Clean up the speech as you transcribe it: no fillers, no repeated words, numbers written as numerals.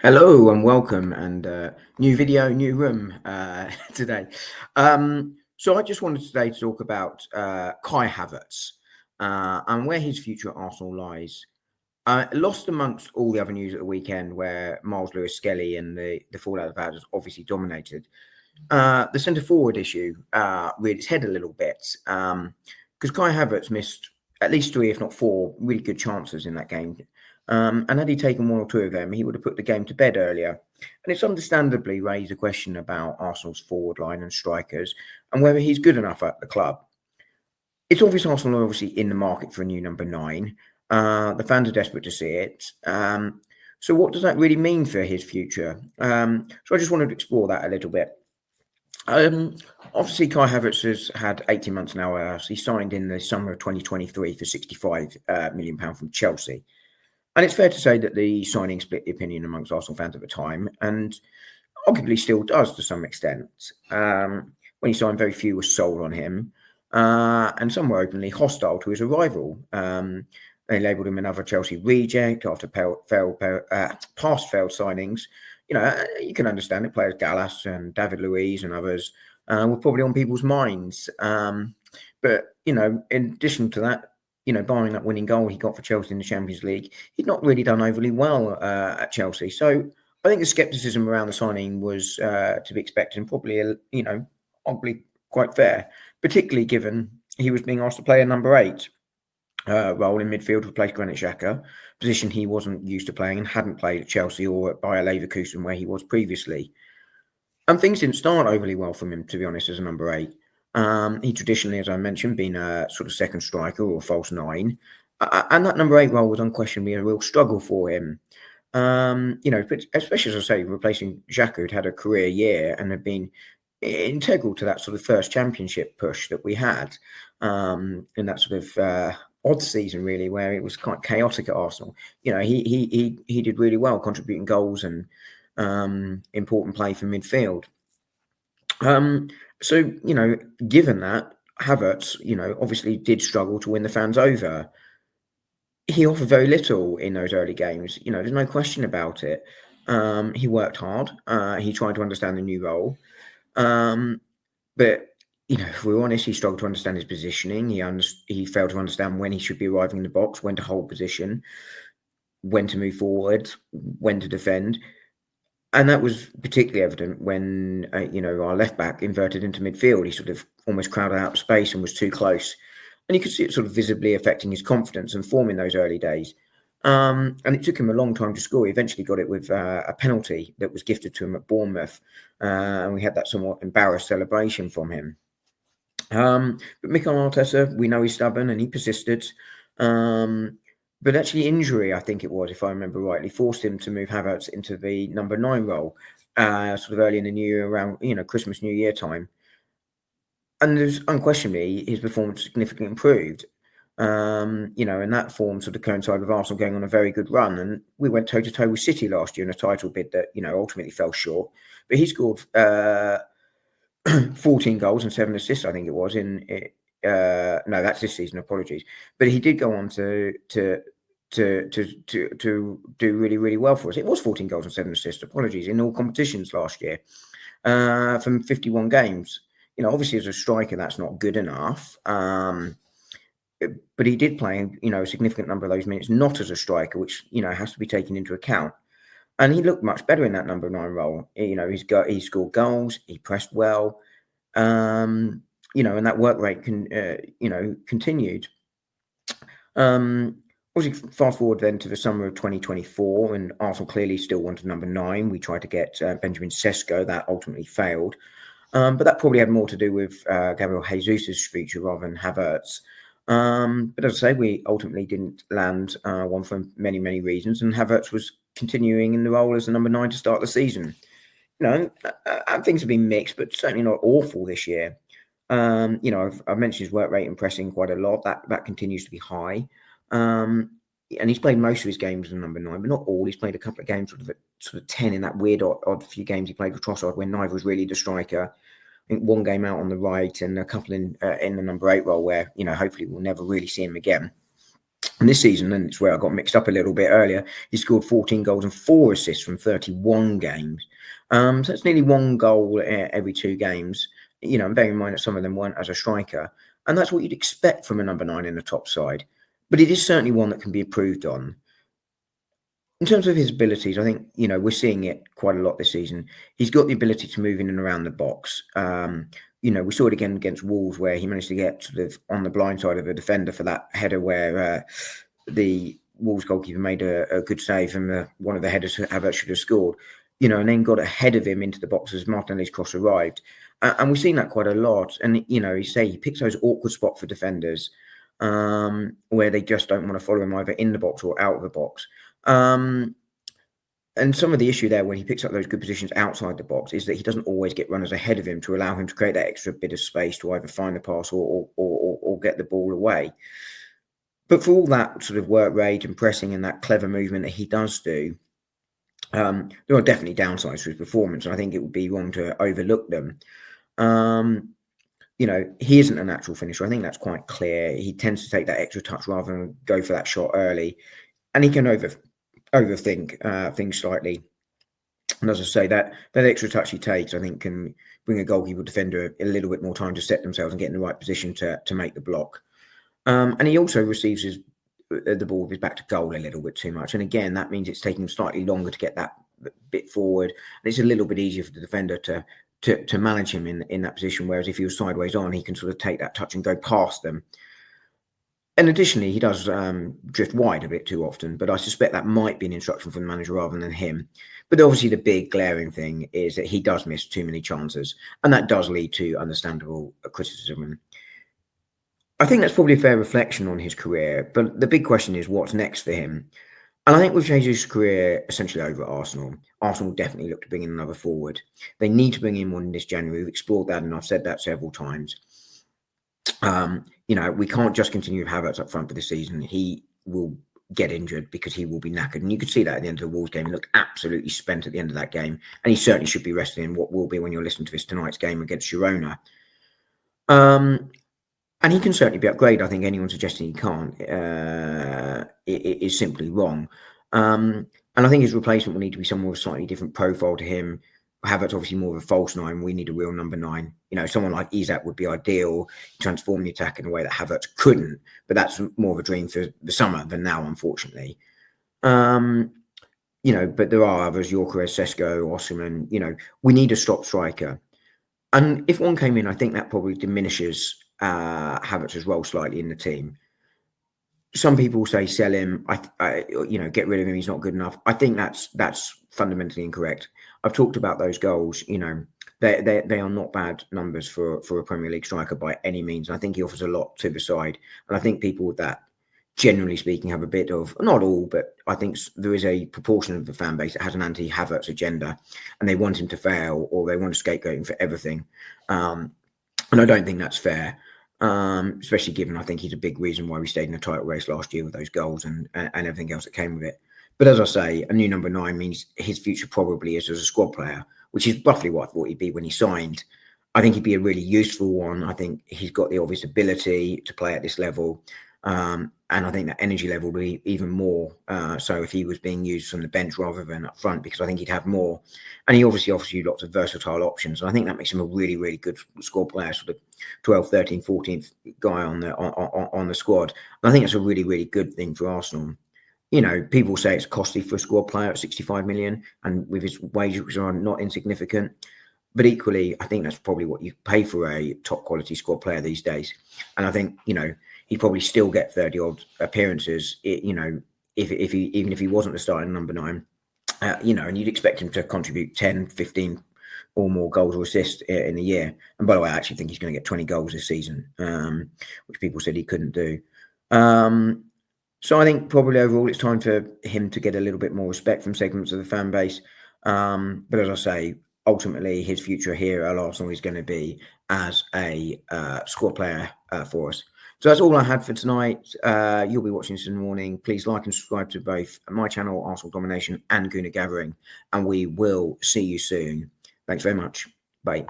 Hello and welcome, and new video, new room today. So I just wanted today to talk about Kai Havertz and where his future at Arsenal lies. Lost amongst all the other news at the weekend, where Miles Lewis-Skelly and the fallout of that has obviously dominated. The centre forward issue reared its head a little bit because Kai Havertz missed at least three, if not four, really good chances in that game. And had he taken one or two of them, he would have put the game to bed earlier. And it's understandably raised a question about Arsenal's forward line and strikers and whether he's good enough at the club. It's obvious Arsenal are obviously in the market for a new number 9. The fans are desperate to see it. So what does that really mean for his future? So I just wanted to explore that a little bit. Obviously, Kai Havertz has had 18 months now. He signed in the summer of 2023 for £65 million from Chelsea. And it's fair to say that the signing split the opinion amongst Arsenal fans at the time, and arguably still does to some extent. When he signed, very few were sold on him, and some were openly hostile to his arrival. They labelled him another Chelsea reject after past failed signings. You can understand it. Players Gallas and David Luiz and others were probably on people's minds. But in addition to that, barring that winning goal he got for Chelsea in the Champions League, he'd not really done overly well at Chelsea. So I think the scepticism around the signing was to be expected and probably, arguably quite fair, particularly given he was being asked to play a number 8 role in midfield to replace Granit Xhaka, position he wasn't used to playing and hadn't played at Chelsea or at Bayer Leverkusen where he was previously. And things didn't start overly well from him, to be honest, as a number 8. He traditionally, as I mentioned, been a sort of second striker or a false 9. And that number 8 role was unquestionably a real struggle for him. But especially, as I say, replacing Xhaka, who'd had a career year and had been integral to that sort of first championship push that we had in that sort of odd season, really, where it was quite chaotic at Arsenal. He did really well, contributing goals and important play from midfield. So, given that, Havertz, obviously did struggle to win the fans over. He offered very little in those early games. There's no question about it. He worked hard. He tried to understand the new role. But, if we're honest, he struggled to understand his positioning. He failed to understand when he should be arriving in the box, when to hold position, when to move forward, when to defend. And that was particularly evident when, our left-back inverted into midfield. He sort of almost crowded out space and was too close. And you could see it sort of visibly affecting his confidence and form in those early days. And it took him a long time to score. He eventually got it with a penalty that was gifted to him at Bournemouth. And we had that somewhat embarrassed celebration from him. But Mikel Arteta, we know he's stubborn and he persisted. But actually injury, I think it was, if I remember rightly, forced him to move Havertz into the number 9 role, sort of early in the new year, around, Christmas, New Year time. And there's unquestionably his performance significantly improved. And that form sort of coincided with Arsenal going on a very good run. And we went toe-to-toe with City last year in a title bid that, ultimately fell short. But he scored 14 goals and 7 assists, I think it was, no, that's this season. Apologies, but he did go on to do really, really well for us. It was 14 goals and 7 assists. Apologies, in all competitions last year, from 51 games. Obviously as a striker, that's not good enough. But he did play, a significant number of those minutes not as a striker, which has to be taken into account. And he looked much better in that number 9 role. He scored goals. He pressed well. And that work rate continued. Obviously, fast forward then to the summer of 2024, and Arsenal clearly still wanted number 9. We tried to get Benjamin Sesko. That ultimately failed. But that probably had more to do with Gabriel Jesus' future rather than Havertz. But as I say, we ultimately didn't land one for many, many reasons, and Havertz was continuing in the role as the number 9 to start the season. Things have been mixed, but certainly not awful this year. I've mentioned his work rate and pressing quite a lot. That continues to be high. And he's played most of his games as number 9, but not all. He's played a couple of games sort of 10 in that weird odd few games he played with Trossard when neither was really the striker. I think one game out on the right and a couple in the number 8 role where, hopefully we'll never really see him again. And this season, and it's where I got mixed up a little bit earlier, he scored 14 goals and 4 assists from 31 games. So it's nearly 1 goal every 2 games. And bearing in mind that some of them weren't as a striker. And that's what you'd expect from a number 9 in the top side. But it is certainly one that can be improved on. In terms of his abilities, I think, we're seeing it quite a lot this season. He's got the ability to move in and around the box. We saw it again against Wolves, where he managed to get sort of on the blind side of a defender for that header where the Wolves goalkeeper made a good save from one of the headers Havertz should have scored, and then got ahead of him into the box as Martinelli's cross arrived. And we've seen that quite a lot. And, he picks those awkward spots for defenders where they just don't want to follow him either in the box or out of the box. And some of the issue there when he picks up those good positions outside the box is that he doesn't always get runners ahead of him to allow him to create that extra bit of space to either find the pass or get the ball away. But for all that sort of work rate and pressing and that clever movement that he does do, there are definitely downsides to his performance. And I think it would be wrong to overlook them. He isn't a natural finisher. I think that's quite clear. He tends to take that extra touch rather than go for that shot early. And he can overthink things slightly. And as I say, that extra touch he takes, I think, can bring a goalkeeper defender a little bit more time to set themselves and get in the right position to make the block. And he also receives the ball with his back to goal a little bit too much. And again, that means it's taking him slightly longer to get that bit forward. And it's a little bit easier for the defender to manage him in that position. Whereas if he was sideways on, he can sort of take that touch and go past them. And additionally, he does drift wide a bit too often, but I suspect that might be an instruction from the manager rather than him. But obviously the big glaring thing is that he does miss too many chances, and that does lead to understandable criticism. I think that's probably a fair reflection on his career, but the big question is what's next for him. And I think with Jesus' career essentially over at Arsenal, Arsenal definitely look to bring in another forward. They need to bring in one this January. We've explored that, and I've said that several times. We can't just continue with Havertz up front for the season. He will get injured because he will be knackered. And you could see that at the end of the Wolves game. He looked absolutely spent at the end of that game. And he certainly should be resting in what will be, when you're listening to this, tonight's game against Girona. And he can certainly be upgraded. I think anyone suggesting he can't is simply wrong. And I think his replacement will need to be someone with a slightly different profile to him. Havertz obviously more of a false 9. We need a real number 9. Someone like Isak would be ideal, transform the attack in a way that Havertz couldn't. But that's more of a dream for the summer than now, unfortunately. But there are others, Gyökeres, Sesko, Osimhen. We need a stop striker. And if one came in, I think that probably diminishes Havertz's role slightly in the team. Some people say sell him. Get rid of him. He's not good enough. I think that's fundamentally incorrect. I've talked about those goals. They are not bad numbers for a Premier League striker by any means. And I think he offers a lot to the side. And I think people with that, generally speaking, have a bit of, not all, but I think there is a proportion of the fan base that has an anti-Havertz agenda, and they want him to fail, or they want to scapegoat him for everything. And I don't think that's fair. Especially given I think he's a big reason why we stayed in the title race last year with those goals and everything else that came with it. But as I say, a new number 9 means his future probably is as a squad player, which is roughly what I thought he'd be when he signed. I think he'd be a really useful one. I think he's got the obvious ability to play at this level. And I think that energy level will be even more so if he was being used from the bench rather than up front, because I think he'd have more. And he obviously offers you lots of versatile options. And I think that makes him a really, really good squad player, sort of 12th, 13th, 14th guy on the squad. And I think that's a really, really good thing for Arsenal. People say it's costly for a squad player at 65 million, and with his wages, which are not insignificant. But equally, I think that's probably what you pay for a top quality squad player these days. And I think, he'd probably still get 30 odd appearances, even if he wasn't the starting number 9, and you'd expect him to contribute 10, 15 or more goals or assists in a year. And by the way, I actually think he's going to get 20 goals this season, which people said he couldn't do. So I think probably overall it's time for him to get a little bit more respect from segments of the fan base. But as I say, ultimately his future here at Arsenal is going to be as a squad player for us. So that's all I had for tonight. You'll be watching this in the morning. Please like and subscribe to both my channel, Arsenal Domination, and Gooner Gathering. And we will see you soon. Thanks very much. Bye.